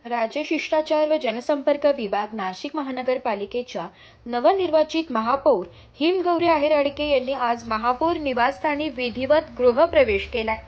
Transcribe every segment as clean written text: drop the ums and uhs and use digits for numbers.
राज्य शिष्टाचार व जनसंपर्क विभाग नाशिक महानगरपालिकेच्या नवनिर्वाचित महापौर हिमगौरी आहेर-आडके यांनी आज महापौर निवासस्थानी विधिवत गृहप्रवेश केलाय.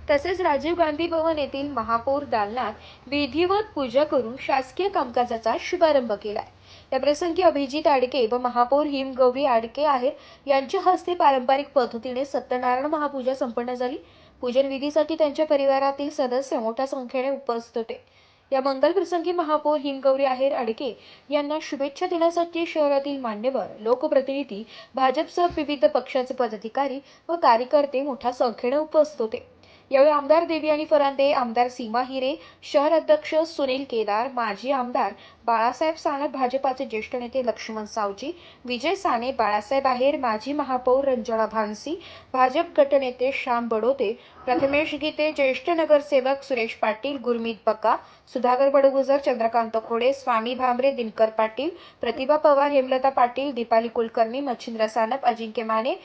तसेच राजीव गांधी भवन येथील महापौर दालनात विधिवत पूजा करून शासकीय कामकाजाचा शुभारंभ केलाय. या प्रसंगी अभिजित आडके व महापौर हिमगौरी आडके आहेर यांच्या हस्ते पारंपरिक पद्धतीने सत्यनारायण महापूजा संपन्न झाली. पूजन विधीसाठी त्यांच्या परिवारातील सदस्य मोठ्या संख्येने उपस्थित होते. या मंगल प्रसंगी महापौर हिमगौरी आहेर-आडके यांना शुभेच्छा देण्यासाठी शहरातील मान्यवर, लोकप्रतिनिधी, भाजपसह विविध पक्षाचे पदाधिकारी व कार्यकर्ते मोठ्या संख्येने उपस्थित होते. यावेळी आमदार देवयानी फरांदे, आमदार सीमा हिरे, शहर अध्यक्ष सुनील केदार, माजी आमदार बाळासाहेब सानप, भाजपाचे ज्येष्ठ नेते लक्ष्मण सावजी, विजय साने, बाळासाहेब आहेर, माजी महापौर रंजना भानसी, भाजप गटनेते श्याम बडोते, प्रथमेश गीते, ज्येष्ठ नगरसेवक सुरेश पाटील, गुरमीत बक्का, सुधाकर बडगुजर, चंद्रकांत खोडे, स्वामी भामरे, दिनकर पाटील, प्रतिभा पवार, हेमलता पाटील, दीपाली कुलकर्णी, मच्छिंद्र सानप, अजिंक्य माने,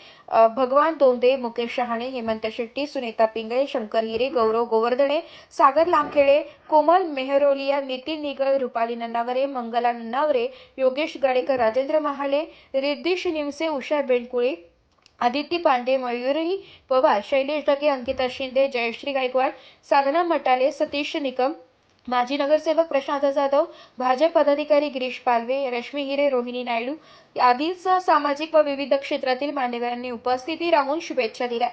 भगवान दोंदे, मुकेश शहाणे, हेमंत शेट्टी, सुनेता पिंगळे, शंकर हिरे, गौरव गोवर्धने, सागर लामखेडे, कोमल मेहरोलिया, नितीन निगळ, रुपाली नन्नावरे, मंगला नन्नावरे, योगेश गाडेकर, राजेंद्र महाले, रिद्धिश निमसे, उषा बेंडकुळे, आदित्य पांडे, मयुरी पवार, शैलेश ढगे, अंकिता शिंदे, जयश्री गायकवाड, साधना मटाले, सतीश निकम, माजी नगरसेवक प्रशांत जाधव, भाजप पदाधिकारी गिरीश पालवे, रश्मी हिरे, रोहिणी नायडू आदींसह सामाजिक व विविध क्षेत्रातील मान्यवरांनी उपस्थिती राहून शुभेच्छा दिल्या.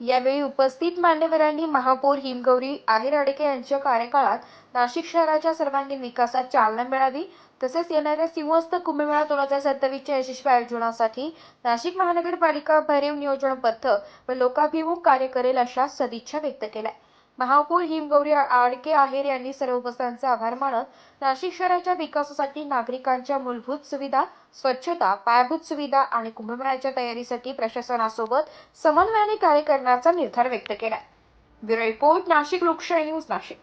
यावेळी उपस्थित मान्यवरांनी महापौर हिमगौरी आहेर-आडके यांच्या कार्यकाळात नाशिक शहराच्या सर्वांगीण विकासात चालना मिळावी, तसेच येणाऱ्या सिंहस्थ कुंभमेळा 2027च्या यशस्वी आयोजनासाठी नाशिक महानगरपालिका भरीव नियोजनबद्ध व लोकाभिमुख कार्य करेल अशा सदिच्छा व्यक्त केल्या. महापौर हिमगौरी आडके आहेर यांनी सर्व उपस्थितांचे आभार मानत नाशिक शहराच्या विकासासाठी नागरिकांच्या मूलभूत सुविधा, स्वच्छता, पायाभूत सुविधा आणि कुंभमेळ्याच्या तयारीसाठी प्रशासनासोबत समन्वयाने कार्य करण्याचा निर्धार व्यक्त केला. ब्युरो रिपोर्ट, नाशिक लोकशाही न्यूज, नाशिक.